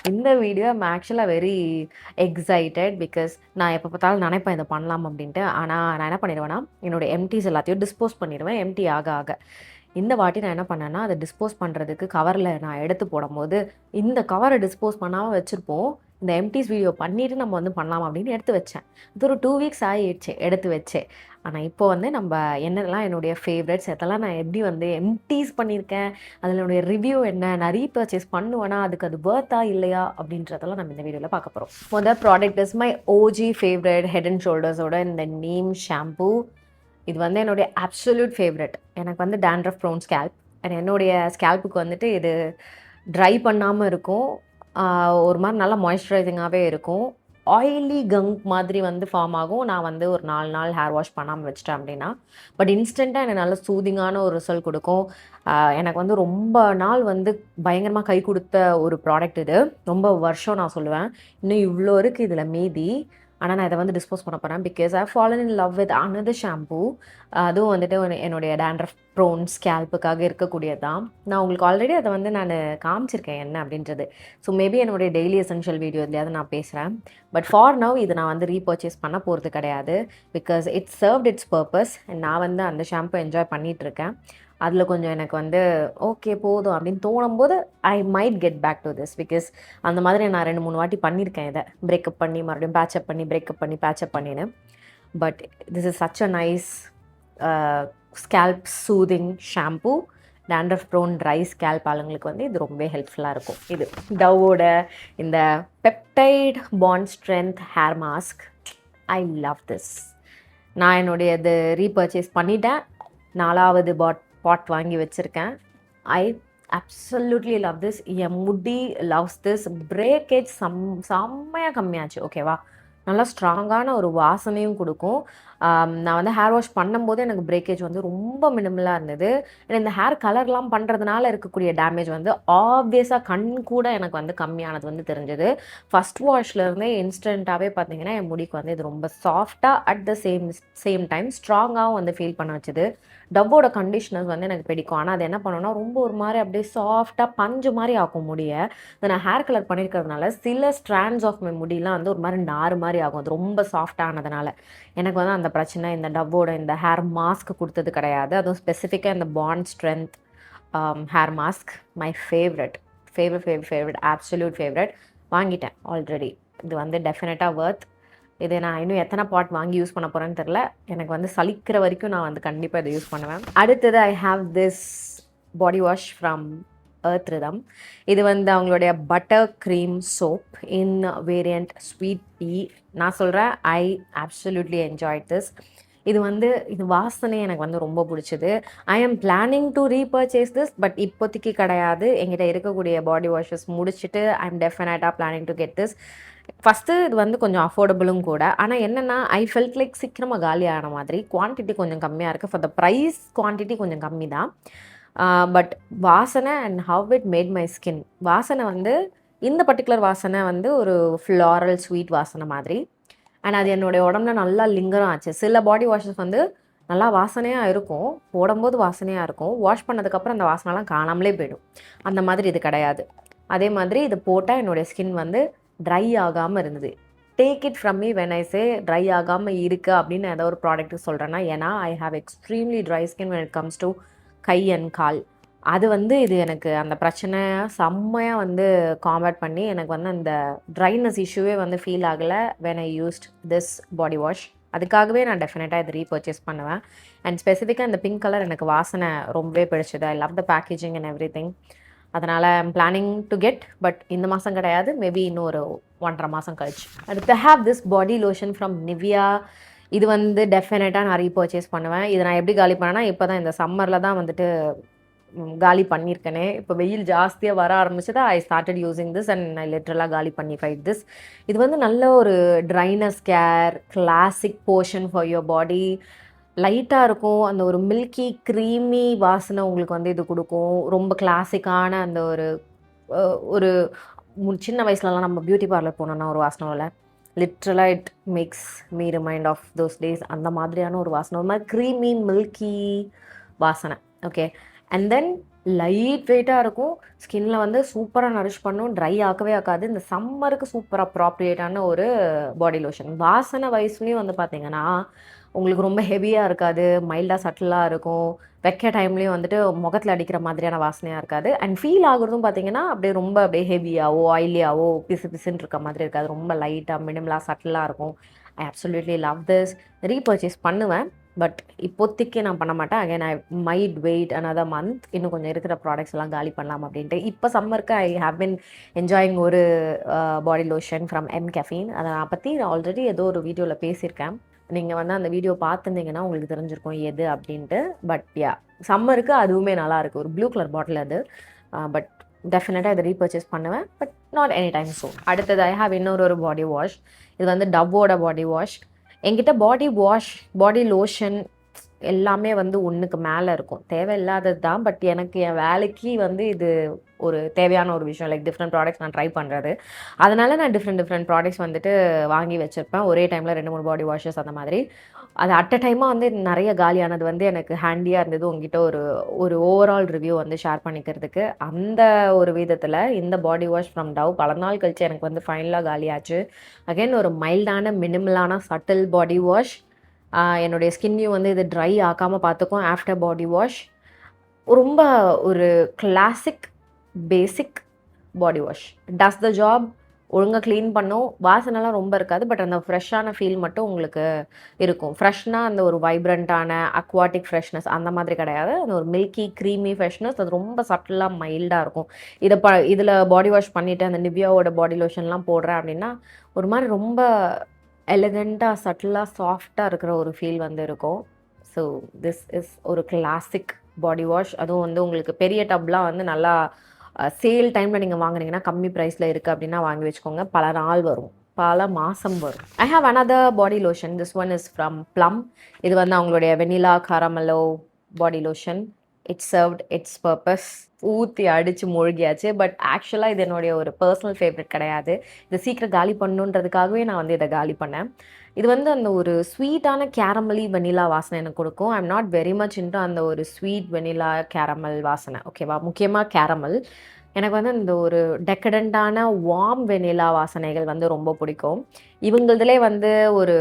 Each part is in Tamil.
இந்த வீடியோ ஐம் ஆக்சுவலாக வெரி எக்ஸைட்டட் பிகாஸ் நான் எப்போ பார்த்தாலும் நினைப்பேன் இதை பண்ணலாம் அப்படின்ட்டு. ஆனால் நான் என்ன பண்ணிடுவேன்னா, என்னோட எம்டிஸ் எல்லாத்தையும் டிஸ்போஸ் பண்ணிடுவேன். எம்டி ஆக ஆக இந்த வாட்டி நான் என்ன பண்ணேன்னா, அதை டிஸ்போஸ் பண்ணுறதுக்கு கவரில் நான் எடுத்து போடும்போது, இந்த கவரை டிஸ்போஸ் பண்ணாமல் வச்சுருப்போம், இந்த எம்டிஸ் வீடியோ பண்ணிவிட்டு நம்ம வந்து பண்ணலாம் அப்படின்னு எடுத்து வச்சேன். இது ஒரு 2 வீக்ஸ் ஆகிடுச்சு எடுத்து வச்சு. ஆனால் இப்போ வந்து நம்ம என்னெல்லாம் என்னுடைய ஃபேவரட்ஸ் அதெல்லாம் நான் எப்படி வந்து எம்டிஸ் பண்ணியிருக்கேன், அதனுடைய ரிவ்யூ என்ன, நான் ரீபர்ச்சேஸ் பண்ணுவேனா, அதுக்கு அது வர்த்தா இல்லையா அப்படின்றதெல்லாம் நம்ம இந்த வீடியோவில் பார்க்க போகிறோம். முதல் product is my OG favourite head and ஷோல்டர்ஸோட இந்த நீம் ஷாம்பூ. இது வந்து என்னுடைய அப்சல்யூட் ஃபேவரட். எனக்கு வந்து டேண்ட்ரஃப் ப்ரோன் ஸ்கேல்ப் அண்ட் என்னுடைய ஸ்கேல்ப்புக்கு வந்துட்டு இது ட்ரை பண்ணாமல் இருக்கும். ஒரு மாதிரி நல்லா மாய்ஸ்சரைசிங்காகவே இருக்கும். ஆயிலி கங்க் மாதிரி வந்து ஃபார்ம் ஆகும் நான் வந்து ஒரு 4 நாள் ஹேர் வாஷ் பண்ணாமல் வச்சிட்டேன் அப்படின்னா. பட் இன்ஸ்டண்ட்டாக எனக்கு நல்ல சூதிங்கான ஒரு ரிசல்ட் கொடுக்கும். எனக்கு வந்து ரொம்ப நாள் வந்து பயங்கரமாக கை கொடுத்த ஒரு ப்ராடக்ட் இது. ரொம்ப வருஷம் நான் சொல்லுவேன். இன்னும் இவ்வளோ இருக்குது இதில் மீதி. ஆனால் நான் இதை வந்து டிஸ்போஸ் பண்ண போகிறேன் because I fallen in love with another shampoo. அதுவும் வந்துட்டு என்னுடைய டேண்ட்ரஃப் ப்ரோன் ஸ்கேல்ப்புக்காக இருக்கக்கூடியது தான். நான் உங்களுக்கு ஆல்ரெடி அதை வந்து நான் காமிச்சிருக்கேன் என்ன அப்படின்றது. ஸோ மேபி என்னுடைய டெய்லி எசென்ஷியல் வீடியோ இதுலையாவது நான் பேசுகிறேன். பட் ஃபார் நவ் இது நான் வந்து ரீபர்ச்சேஸ் பண்ண போகிறது கிடையாது because it's served its purpose. நான் வந்து அந்த ஷாம்பு என்ஜாய் பண்ணிகிட்ருக்கேன். அதில் கொஞ்சம் எனக்கு வந்து ஓகே போதும் அப்படின்னு தோணும்போது I might get back to this because அந்த மாதிரி நான் 2-3 வாட்டி பண்ணியிருக்கேன். இதை பிரேக்கப் பண்ணி மறுபடியும் பேச்சப் பண்ணி பிரேக்கப் பண்ணி பேச்சப் பண்ணின்னு. But this is such a nice scalp soothing shampoo. Dandruff prone dry scalp ஆளுங்களுக்கு வந்து இது ரொம்பவே ஹெல்ப்ஃபுல்லாக இருக்கும். இது டவ்வோட இந்த peptide bond strength hair mask. I love this. நான் என்னுடைய இது ரீபர்ச்சேஸ் பண்ணிட்டேன். 4வது பாட் வாங்கி வச்சுருக்கேன். I absolutely love this. என் முடி லவ்ஸ் திஸ். பிரேக்கேஜ் செம்மையாக கம்மியாச்சு. ஓகேவா, நல்லா ஸ்ட்ராங்கான ஒரு வாசனையும் கொடுக்கும். நான் வந்து ஹேர் வாஷ் பண்ணும்போது எனக்கு பிரேக்கேஜ் வந்து ரொம்ப மினிமலாக இருந்தது. இந்த ஹேர் கலர்லாம் பண்ணுறதுனால இருக்கக்கூடிய டேமேஜ் வந்து ஆப்வியஸாக கண் கூட எனக்கு வந்து கம்மியானது வந்து தெரிஞ்சது. ஃபஸ்ட் வாஷ்லேருந்தே இன்ஸ்டண்ட்டாகவே பார்த்தீங்கன்னா என் முடிக்கு வந்து இது ரொம்ப சாஃப்டாக அட் த சேம் டைம் ஸ்ட்ராங்காகவும் வந்து ஃபீல் பண்ண வச்சுது. டவ்வோட கண்டிஷனர்ஸ் வந்து எனக்கு பிடிக்கும். ஆனால் அது என்ன பண்ணோன்னா ரொம்ப ஒரு மாதிரி அப்படியே சாஃப்டாக பஞ்சு மாதிரி ஆக்கும் முடியை. அதை நான் ஹேர் கலர் பண்ணியிருக்கிறதுனால சில ஸ்ட்ராண்ட்ஸ் ஆஃப் மை முடியெலாம் வந்து ஒரு மாதிரி நார் மாதிரி ஆகும். அது ரொம்ப சாஃப்டானதுனால எனக்கு வந்து அந்த பிரச்சனை இந்த டவ்வோட இந்த ஹேர் மாஸ்க் கொடுத்தது கிடையாது. அதுவும் ஸ்பெசிஃபிக்காக இந்த bond strength hair mask my favourite absolute favourite. வாங்கிட்டேன் ஆல்ரெடி. இது வந்து டெஃபினட்டாக வர்த். இதை நான் இன்னும் எத்தனை பாட் வாங்கி யூஸ் பண்ண போகிறேன்னு தெரில. எனக்கு வந்து சலிக்கிற வரைக்கும் நான் வந்து கண்டிப்பாக இதை யூஸ் பண்ணுவேன். அடுத்தது I have this body wash from earth rhythm. இது வந்து அவங்களுடைய பட்டர் க்ரீம் சோப் இன் வேரியண்ட் ஸ்வீட் டீ. நான் சொல்கிறேன் ஐ அப்சல்யூட்லி என்ஜாய்ட் திஸ். இது வந்து இது வாசனை எனக்கு வந்து ரொம்ப பிடிச்சது. I am planning to repurchase this but இப்போதைக்கு கிடையாது. எங்கிட்ட இருக்கக்கூடிய பாடி வாஷஸ் முடிச்சுட்டு ஐ எம் டெஃபினட்டாக planning to get this. First இது வந்து கொஞ்சம் அஃபோர்டபுளும் கூட. ஆனால் என்னென்னா ஐ ஃபெல்ட் லைக் சீக்கிரமாக காலியான மாதிரி. குவான்டிட்டி கொஞ்சம் கம்மியாக இருக்குது. ஃபார் த ப்ரைஸ் குவான்டிட்டி கொஞ்சம் கம்மி தான். பட் வாசனை and how it made my skin. வாசனை வந்து இந்த பர்டிகுலர் வாசனை வந்து ஒரு ஃப்ளாரல் ஸ்வீட் வாசனை மாதிரி. அண்ட் அது என்னுடைய உடம்புல நல்லா லிங்கரும் ஆச்சு. சில பாடி வாஷஸ் வந்து நல்லா வாசனையாக இருக்கும், போடும்போது வாசனையாக இருக்கும், வாஷ் பண்ணதுக்கப்புறம் அந்த வாசனைலாம் காணாமலே போயிடும். அந்த மாதிரி இது கிடையாது. அதே மாதிரி இது போட்டால் என்னுடைய ஸ்கின் வந்து ட்ரை ஆகாமல் இருந்தது. Take it from me when I say dry ஆகாமல் இருக்குது அப்படின்னு ஏதோ ஒரு ப்ராடக்ட்டு சொல்கிறேன்னா, ஏன்னா I have extremely dry skin when it comes to கை அண்ட் கால். அது வந்து இது எனக்கு அந்த பிரச்சனையை செம்மையாக வந்து காம்பேட் பண்ணி எனக்கு வந்து அந்த ட்ரைனஸ் இஷ்யூவே வந்து ஃபீல் ஆகலை when I used this body wash. அதுக்காகவே நான் டெஃபினட்டாக இது ரீபர்ச்சேஸ் பண்ணுவேன். அண்ட் ஸ்பெசிஃபிக்காக இந்த பிங்க் கலர் எனக்கு வாசனை ரொம்பவே பிடிச்சது. I love the packaging and everything. அதனால் I'm planning to get. But இந்த மாதம் கிடையாது, மேபி இன்னும் ஒரு 1.5 மாதம் கழிச்சு. அடுத்து have this body lotion from Nivea. இது வந்து டெஃபினட்டாக நான் ரீபர்ச்சேஸ் பண்ணுவேன். இதை நான் எப்படி காலி பண்ணேன்னா, இப்போ தான் இந்த சம்மரில் தான் வந்துட்டு காலி பண்ணியிருக்கேனே. இப்போ வெயில் ஜாஸ்தியாக வர ஆரம்பிச்சது I started using this and I லிட்ரலாக காலி பண்ணி ஃபைட் திஸ். இது வந்து நல்ல ஒரு dryness care, classic portion for your body. லைட்டாக இருக்கும். அந்த ஒரு மில்கி க்ரீமி வாசனை உங்களுக்கு வந்து இது கொடுக்கும். ரொம்ப கிளாசிக்கான அந்த ஒரு சின்ன வயசுலலாம் நம்ம பியூட்டி பார்லர் போனோன்னா ஒரு வாசனை இல்லை, லிட்ரலாக it makes me remind of those days. அந்த மாதிரியான ஒரு வாசனை, ஒரு மாதிரி க்ரீமி மில்கி வாசனை. ஓகே. அண்ட் தென் லைட் வெயிட்டாக இருக்கும். ஸ்கின்ல வந்து சூப்பராக நரிஷ் பண்ணும். ட்ரை ஆக்கவே ஆக்காது. இந்த சம்மருக்கு சூப்பர் அப்ராப்ரியேட்டான ஒரு பாடி லோஷன். வாசனை வயசுலேயும் வந்து பார்த்தீங்கன்னா, உங்களுக்கு ரொம்ப ஹெவியாக இருக்காது. மைல்டாக சட்டிலாக இருக்கும். வைக்க டைம்லேயும் வந்துட்டு முகத்தில் அடிக்கிற மாதிரியான வாசனையாக இருக்காது. அண்ட் ஃபீல் ஆகுறதும் பார்த்தீங்கன்னா, அப்படியே ரொம்ப அப்படியே ஹெவியாவோ, ஆயிலியாவோ, பிசு பிசுன்னு இருக்க மாதிரி இருக்காது. ரொம்ப லைட்டாக, மினிமலாக, சட்டிலாக இருக்கும். I absolutely love this. Repurchase பண்ணுவேன். பட் இப்போதைக்கு நான் பண்ண மாட்டேன். Again I might wait another month. இன்னும் கொஞ்சம் இருக்கிற ப்ராடக்ட்ஸ் எல்லாம் காலி பண்ணலாம் அப்படின்ட்டு. இப்போ சம்மருக்கு ஐ ஹேவ் பின் என்ஜாயிங் ஒரு பாடி லோஷன் ஃப்ரம் எம்கெஃபீன். அதை நான் பற்றி ஆல்ரெடி ஏதோ ஒரு வீடியோவில் பேசியிருக்கேன். நீங்கள் வந்து அந்த வீடியோ பார்த்துருந்தீங்கன்னா உங்களுக்கு தெரிஞ்சிருக்கும் எது அப்படின்ட்டு. பட் யா, சம்மருக்கு அதுவுமே நல்லா இருக்குது. ஒரு ப்ளூ கலர் பாட்டில் அது. பட் டெஃபினட்டாக இதை ரீபர்ச்சேஸ் பண்ணுவேன். But not any time soon. அடுத்தது ஐ ஹாவ் இன்னொரு பாடி வாஷ். இது வந்து டவ்வோட பாடி வாஷ். என்கிட்ட பாடி வாஷ், பாடி லோஷன் எல்லாமே வந்து ஒன்றுக்கு மேலே இருக்கும். தேவையில்லாதது தான். பட் எனக்கு என் வேலைக்கு வந்து இது ஒரு தேவையான ஒரு விஷயம். லைக் டிஃப்ரெண்ட் ப்ராடக்ட்ஸ் நான் ட்ரை பண்ணுறது. அதனால நான் டிஃப்ரெண்ட் ப்ராடக்ட்ஸ் வந்துட்டு வாங்கி வச்சுருப்பேன். ஒரே டைமில் 2-3 பாடி வாஷஸ் அந்த மாதிரி. அது அட் அ டைமாக வந்து நிறைய காலியானது வந்து எனக்கு ஹேண்டியாக இருந்தது. உங்ககிட்ட ஒரு ஒரு ஓவரால் ரிவ்யூ வந்து ஷேர் பண்ணிக்கிறதுக்கு. அந்த ஒரு விதத்தில் இந்த பாடி வாஷ் ஃப்ரம் டவ் பல நாள் கழிச்சு எனக்கு வந்து ஃபைனலாக காலியாச்சு. அகைன் ஒரு மைல்டான, மினிமலான, சட்டில் பாடி வாஷ். என்னுடைய ஸ்கின்னையும் வந்து இது ட்ரை ஆக்காமல் பார்த்துக்கும். ஆஃப்டர் பாடி வாஷ் ரொம்ப ஒரு classic basic body wash. Does the job. ஒழுங்காக க்ளீன் பண்ணும். வாசனைலாம் ரொம்ப இருக்காது. பட் அந்த ஃப்ரெஷ்ஷான ஃபீல் மட்டும் உங்களுக்கு இருக்கும். ஃப்ரெஷ்னால் அந்த ஒரு வைப்ரண்ட்டான அக்வாட்டிக் ஃப்ரெஷ்னஸ் அந்த மாதிரி கிடையாது. அந்த ஒரு மில்கி க்ரீமி ஃப்ரெஷ்னஸ் அது ரொம்ப சட்டிலாக மைல்டாக இருக்கும். இதில் பாடி வாஷ் பண்ணிவிட்டு அந்த நிவ்யாவோட பாடி லோஷன்லாம் போடுறேன் அப்படின்னா ஒரு மாதிரி ரொம்ப எலகண்ட்டாக, சட்டிலாக, சாஃப்டாக இருக்கிற ஒரு ஃபீல் வந்து இருக்கும். ஸோ திஸ் இஸ் ஒரு கிளாசிக் பாடி வாஷ். அதுவும் வந்து உங்களுக்கு பெரிய டப்லாம் வந்து நல்லா சேல் டைமில் நீங்கள் வாங்குனீங்கன்னா கம்மி ப்ரைஸில் இருக்குது அப்படின்னா வாங்கி வச்சுக்கோங்க. பல நாள் வரும், பல மாதம் வரும். I have another body lotion. This one is from Plum. இது வந்து அவங்களுடைய வெனிலா காரமலோ body lotion. It's served its purpose. ஊற்றி அடித்து மூழ்கியாச்சு. பட் ஆக்சுவலாக இது என்னுடைய ஒரு பர்சனல் ஃபேவரட் கிடையாது. இதை சீக்கிரம் காலி பண்ணணுன்றதுக்காகவே நான் வந்து இதை காலி பண்ணேன். இது வந்து அந்த ஒரு ஸ்வீட்டான கேரமலி வெனிலா வாசனை எனக்கு கொடுக்கும். I am not very much into அந்த ஒரு ஸ்வீட் வெனிலா கேரமல் வாசனை. ஓகேவா? முக்கியமாக கேரமல். எனக்கு வந்து இந்த ஒரு டெக்கடண்ட்டான வார்ம் வெனிலா வாசனைகள் வந்து ரொம்ப பிடிக்கும். இவங்களதுலே வந்து ஒரு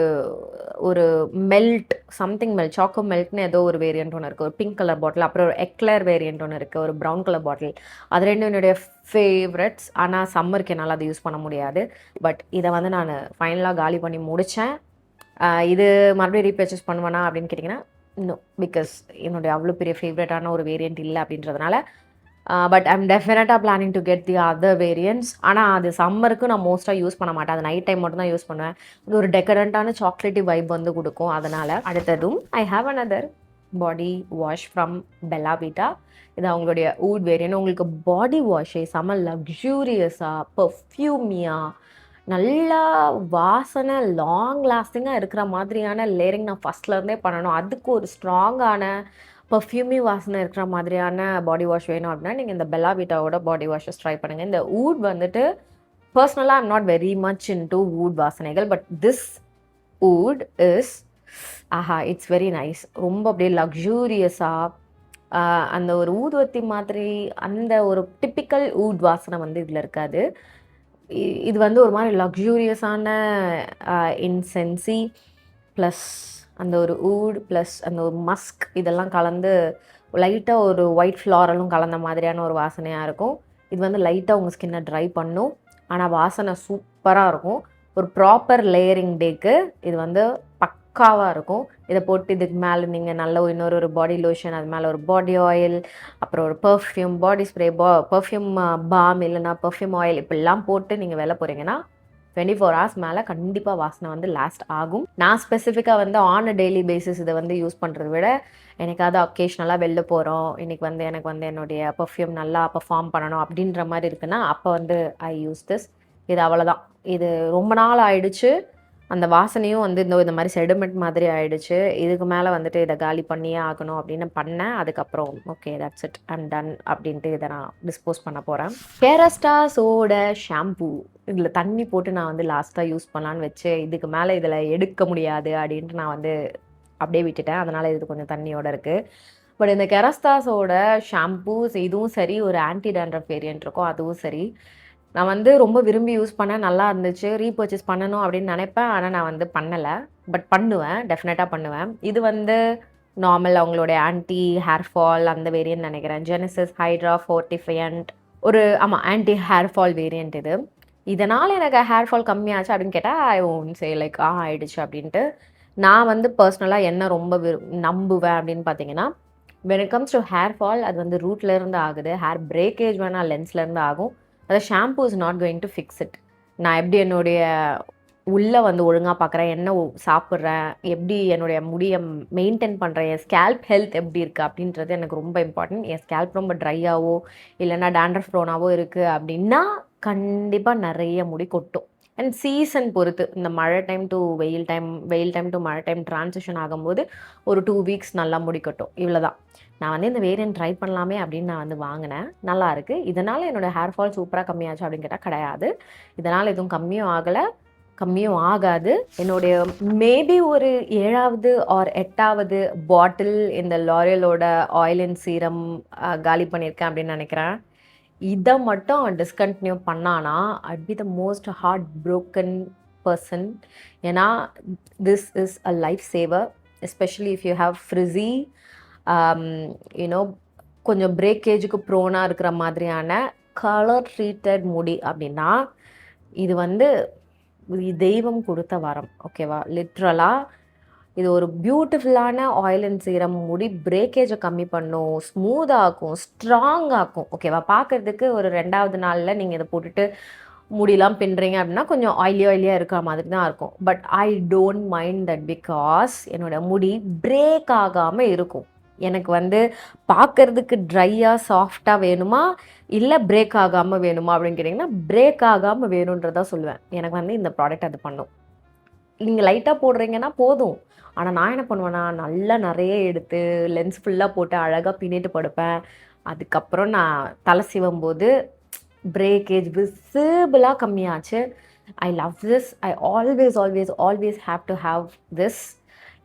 ஒரு மெல்ட் சம்திங் மெல்ட் சாக்கோ மெல்ட்னு ஏதோ ஒரு வேரியண்ட் ஒன்று இருக்குது. ஒரு பிங்க் கலர் பாட்டில். அப்புறம் ஒரு எக்லர் வேரியண்ட் ஒன்று இருக்குது. ஒரு ப்ரௌன் கலர் பாட்டில். அது ரெண்டும் என்னுடைய ஃபேவரட்ஸ். ஆனால் சம்மருக்கு என்னால் அதை யூஸ் பண்ண முடியாது. பட் இதை வந்து நான் ஃபைனலாக காலி பண்ணி முடித்தேன். இது மறுபடியும் ரீபர்ச்சேஸ் பண்ணுவேனா அப்படின்னு கேட்டிங்கன்னா இன்னும், பிகாஸ் என்னுடைய அவ்வளோ பெரிய ஃபேவரட்டான ஒரு வேரியண்ட் இல்லை அப்படின்றதுனால. பட் ஐம் டெஃபினட்டாக planning to get the other variants. ஆனால் அது சம்மருக்கு நான் மோஸ்ட்டாக யூஸ் பண்ண மாட்டேன். அது நைட் டைம் மட்டும் தான் யூஸ் பண்ணுவேன். இது ஒரு டெக்கரண்ட்டான சாக்லேட்டி வைப் வந்து கொடுக்கும். அதனால் அடுத்ததும் I have another body wash from Bella Vita. இது அவங்களுடைய ஊட் வேரியன்ட். உங்களுக்கு பாடி வாஷே செம்ம லக்ஸூரியஸாக, பர்ஃப்யூமியாக, நல்லா வாசனை லாங் லாஸ்டிங்காக இருக்கிற மாதிரியான லேயரிங் நான் ஃபஸ்ட்லேருந்தே பண்ணணும். அதுக்கு ஒரு ஸ்ட்ராங்கான பர்ஃப்யூமி வாசனை இருக்கிற மாதிரியான பாடி வாஷ் வேணும் அப்படின்னா நீங்கள் இந்த பெல்லா விட்டாவோட பாடி வாஷஸ் ட்ரை பண்ணுங்கள். இந்த ஊட் வந்துட்டு பர்சனலாக I'm not very much into oud வாசனைகள். But this oud is it's very nice. ரொம்ப அப்படியே லக்ஸூரியஸாக அந்த ஒரு ஊதுவத்தி மாதிரி அந்த ஒரு டிப்பிக்கல் ஊட் வாசனை வந்து இதில் இருக்காது. இது வந்து ஒரு மாதிரி லக்ஸூரியஸான இன்சென்சி ப்ளஸ் அந்த ஒரு ஊட் ப்ளஸ் அந்த ஒரு மஸ்க் இதெல்லாம் கலந்து லைட்டாக ஒரு ஒயிட் ஃப்ளாரலும் கலந்த மாதிரியான ஒரு வாசனையாக இருக்கும். இது வந்து லைட்டாக உங்கள் ஸ்கின்னை ட்ரை பண்ணும். ஆனால் வாசனை சூப்பராக இருக்கும். ஒரு ப்ராப்பர் லேயரிங் டேக்கு இது வந்து பக்காவாக இருக்கும். இதை போட்டு இதுக்கு மேலே நீங்கள் நல்ல இன்னொரு பாடி லோஷன், அது மேலே ஒரு பாடி ஆயில், அப்புறம் ஒரு perfume, body spray, perfume balm இல்லைனா பர்ஃப்யூம் ஆயில் இப்படிலாம் போட்டு நீங்கள் வெளில போகிறீங்கன்னா 24 hours மேலே கண்டிப்பாக வாசனை வந்து லாஸ்ட் ஆகும். நான் ஸ்பெசிஃபிக்காக வந்து ஆன் அ டெய்லி பேசிஸ் இதை வந்து யூஸ் பண்ணுறத விட எனக்காவது அக்கேஷ்னலாக வெளில போகிறோம், இன்றைக்கி வந்து எனக்கு வந்து என்னுடைய பர்ஃப்யூம் நல்லா பர்ஃபார்ம் பண்ணணும் அப்படின்ற மாதிரி இருக்குன்னா அப்போ வந்து ஐ யூஸ் திஸ். இது அவ்வளோதான். இது ரொம்ப நாள் ஆயிடுச்சு. அந்த வாசனையும் வந்து இந்த மாதிரி செடிமெண்ட் மாதிரி ஆயிடுச்சு. இதுக்கு மேலே வந்துட்டு இதை காலி பண்ணியே ஆகணும் அப்படின்னு பண்ணேன். அதுக்கப்புறம் okay that's it, I'm ton அப்படின்ட்டு இதை நான் டிஸ்போஸ் பண்ண போகிறேன். கேரஸ்டாஸோட ஷாம்பூ இதில் தண்ணி போட்டு நான் வந்து லாஸ்ட்டாக யூஸ் பண்ணலான்னு வச்சு இதுக்கு மேலே இதில் எடுக்க முடியாது அப்படின்ட்டு நான் வந்து அப்படியே விட்டுட்டேன். அதனால் இது கொஞ்சம் தண்ணியோடு இருக்குது. பட் இந்த கெராஸ்தாஸோட ஷாம்பூஸ் இதுவும் சரி, ஒரு ஆன்டி டேண்ட்ரஃப் வேரியன்ட் இருக்கும் அதுவும் சரி, நான் வந்து ரொம்ப விரும்பி யூஸ் பண்ணேன். நல்லா இருந்துச்சு. ரீபர்ச்சேஸ் பண்ணணும் அப்படின்னு நினைப்பேன். ஆனா நான் வந்து பண்ணல. பட் பண்ணுவேன். டெஃபினட்டா பண்ணுவேன். இது வந்து நார்மல் அவங்களுடைய ஆன்டி ஹேர் ஃபால் அந்த வேரியன்ட் நினைக்கிறேன். ஜெனசிஸ் ஹைட்ரா ஃபோர்டிஃபையன்ட் ஆமா ஆன்டி ஹேர் ஃபால் வேரியன்ட் இது. இதனால எனக்கு ஹேர் ஃபால் கம்மியாச்சு அப்படின்னு கேட்டா, ஐ ஒன்ட் சே லைக் ஆயிடுச்சு அப்படின்ட்டு. நான் வந்து பர்சனலா என்ன ரொம்ப நம்புவேன் அப்படின்னு பார்த்தீங்கன்னா, when it comes to hair fall அது வந்து ரூட்ல இருந்து ஆகுது. ஹேர் பிரேக்கேஜ் வேணா லென்ஸ்ல இருந்து ஆகும். அது shampoo is not going to fix it. நான் எப்படி என்னுடைய உள்ள வந்து ஒழுங்கா பார்க்குறேன், என்ன சாப்பிட்றேன், எப்படி என்னுடைய முடிய மெயின்டெயின் பண்ணுறேன், என் ஸ்கேல்ப் ஹெல்த் எப்படி இருக்குது அப்படின்றது எனக்கு ரொம்ப இம்பார்ட்டன்ட். என் ஸ்கேல்ப் ரொம்ப ட்ரையாவோ இல்லைன்னா டேண்ட்ரஃப் ப்ரோனாவோ இருக்குது அப்படின்னா கண்டிப்பாக நிறைய முடி கொட்டும். அண்ட் சீசன் பொறுத்து இந்த மழை டைம் டு வெயில் டைம், வெயில் டைம் டு மழை டைம் ட்ரான்சிஷன் ஆகும்போது ஒரு 2 வீக்ஸ் நல்லா முடி கொட்டும். இவ்வளோதான். நான் வந்து இந்த வேரியன்ட் ட்ரை பண்ணலாமே அப்படின்னு நான் வந்து வாங்கினேன். நல்லா இருக்குது. இதனால் என்னோடய ஹேர் ஃபால் சூப்பராக கம்மியாச்சு அப்படின்னு கேட்டால் கிடையாது. இதனால் எதுவும் கம்மியும் ஆகலை, கம்மியும் ஆகாது. என்னுடைய மேபி ஒரு 7வது ஆர் 8வது பாட்டில் இந்த லாரியலோட ஆயில் அண்ட் சீரம் காலி பண்ணியிருக்கேன் அப்படின்னு நினைக்கிறேன். இதை மட்டும் டிஸ்கண்டினியூ பண்ணானா I'd be the most heartbroken person. ஏன்னா this is a life saver, especially if you have frizzy you know கொஞ்சம் பிரேக்கேஜுக்கு ப்ரோனாக இருக்கிற மாதிரியான கலர் ட்ரீட்டட் முடி அப்படின்னா இது வந்து தெய்வம் கொடுத்த வரம். ஓகேவா? லிட்ரலாக இது ஒரு பியூட்டிஃபுல்லான ஆயில் அண்ட் சீரம். முடி பிரேக்கேஜை கம்மி பண்ணும், ஸ்மூத்தாக்கும், ஸ்ட்ராங் ஆக்கும். ஓகேவா? பார்க்குறதுக்கு ஒரு 2வது நாளில் நீங்கள் இதை போட்டுட்டு முடியெல்லாம் பின்னுறீங்க அப்படின்னா கொஞ்சம் ஆயிலியாக இருக்கிற மாதிரி தான் இருக்கும். But I don't mind that because என்னோட முடி பிரேக் ஆகாமல் இருக்கும். எனக்கு வந்து பார்க்குறதுக்கு ட்ரையாக சாஃப்டாக வேணுமா இல்லை பிரேக் ஆகாமல் வேணுமா அப்படின்னு கேட்டிங்கன்னா பிரேக் ஆகாமல் வேணுன்றதான் சொல்லுவேன். எனக்கு வந்து இந்த ப்ராடக்ட் அது பண்ணும். நீங்கள் லைட்டாக போடுறீங்கன்னா போதும். ஆனால் நான் என்ன பண்ணுவேன்னா நல்லா நிறைய எடுத்து லென்ஸ் ஃபுல்லாக போட்டு அழகாக பின்னிட்டு படுப்பேன். அதுக்கப்புறம் நான் தலை சீவும் போது பிரேக்கேஜ் விசிபிளாக கம்மியாச்சு. I love this. I always have to have this.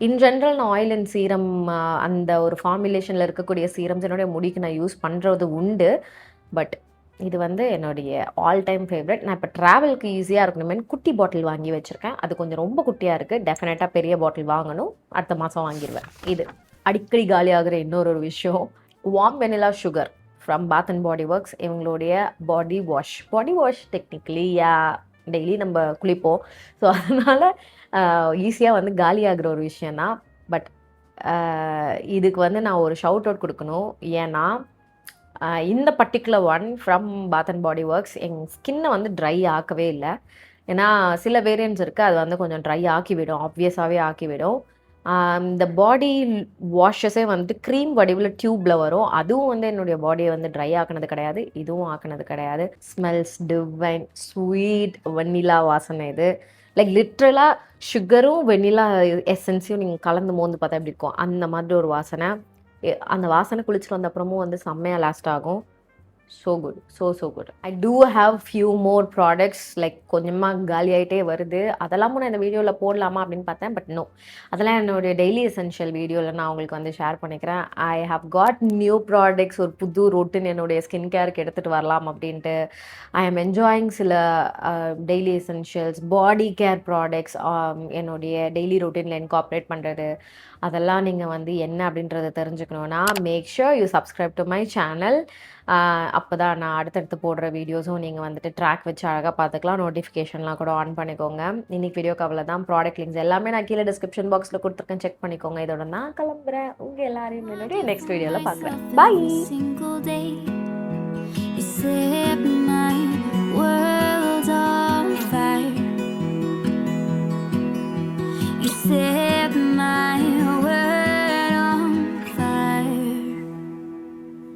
In general நான் ஆயில் அண்ட் சீரம் அந்த ஒரு ஃபார்முலேஷனில் இருக்கக்கூடிய சீரம்ஸ் என்னுடைய முடிக்கு நான் யூஸ் பண்ணுறது உண்டு. பட் இது வந்து என்னுடைய ஆல் டைம் ஃபேவரட். நான் இப்போ ட்ராவலுக்கு ஈஸியாக இருக்கணுமே குட்டி பாட்டில் வாங்கி வச்சுருக்கேன். அது கொஞ்சம் ரொம்ப குட்டியாக இருக்குது. டெஃபினட்டாக பெரிய பாட்டில் வாங்கணும். அடுத்த மாதம் வாங்கிடுவேன். இது அடிக்கடி காலியாகிற இன்னொரு விஷயம், warm vanilla sugar from bath and body works. இவங்களுடைய பாடி வாஷ் டெக்னிக்கலி டெய்லி நம்ம குளிப்போம். ஸோ அதனால் ஈஸியாக வந்து காலியாகிற ஒரு விஷயந்தான். பட் இதுக்கு வந்து நான் ஒரு ஷவுட் அவுட் கொடுக்கணும். ஏன்னா இந்த particular one from bath and body works எங்கள் ஸ்கின்னை வந்து ட்ரை ஆக்கவே இல்லை. ஏன்னா சில வேரியன்ட்ஸ் இருக்குது அது வந்து கொஞ்சம் ட்ரை ஆக்கிவிடும், ஆப்வியஸாகவே ஆக்கிவிடும். இந்த பாடி வாஷஸே வந்து க்ரீம் வடிவில் டியூப்பில் வரும். அதுவும் வந்து என்னுடைய பாடியை வந்து ட்ரை ஆக்கினது கிடையாது, இதுவும் ஆக்கினது கிடையாது. ஸ்மெல்ஸ் டிவைன், ஸ்வீட் வெண்ணிலா வாசனை. இது லைக் லிட்ரலாக சுகரும் வெண்ணிலா எசன்ஸையும் நீங்கள் கலந்து மோந்து பார்த்தா எப்படி இருக்கும் அந்த மாதிரி ஒரு வாசனை. அந்த வாசனை குளிச்சுட்டு வந்த அப்புறமும் வந்து செம்மையாக லாஸ்ட் ஆகும். So good, so good. I do have few more products like கொஞ்சமாக காலி ஆகிட்டே வருது. அதெல்லாமும் நான் இந்த வீடியோவில் போடலாமா அப்படின்னு பார்த்தேன். பட் நோ, அதெல்லாம் என்னுடைய டெய்லி எசென்ஷியல் வீடியோவில் நான் உங்களுக்கு வந்து ஷேர் பண்ணிக்கிறேன். I have got new products, ஒரு புது ரொட்டின் என்னுடைய ஸ்கின் கேருக்கு எடுத்துகிட்டு வரலாம் அப்படின்ட்டு. ஐ ஆம் என்ஜாயிங் சில daily essentials, body care products என்னுடைய டெய்லி ரொட்டீனில் இன்கார்ப்ரேட் பண்ணுறது. அதெல்லாம் நீங்கள் வந்து என்ன அப்படின்றத தெரிஞ்சுக்கணுன்னா make sure you subscribe to my channel. அப்போ தான் நான் அடுத்தடுத்து போடுற வீடியோஸும் நீங்கள் வந்துட்டு ட்ராக் வச்சு அழகாக பார்த்துக்கலாம். நோட்டிஃபிகேஷன்லாம் கூட ஆன் பண்ணிக்கோங்க. இன்னைக்கு வீடியோக்கு அவ்வளோதான். ப்ராடக்ட் லிங்க்ஸ் எல்லாமே நான் கீழே டிஸ்கிரிப்ஷன் பாக்ஸில் கொடுத்துருக்கேன், செக் பண்ணிக்கோங்க. இதோட நான் கிளம்புறேன். உங்கள் எல்லாரையும் என்னுடைய நெக்ஸ்ட் வீடியோவில் பார்க்குறேன். பாய். You said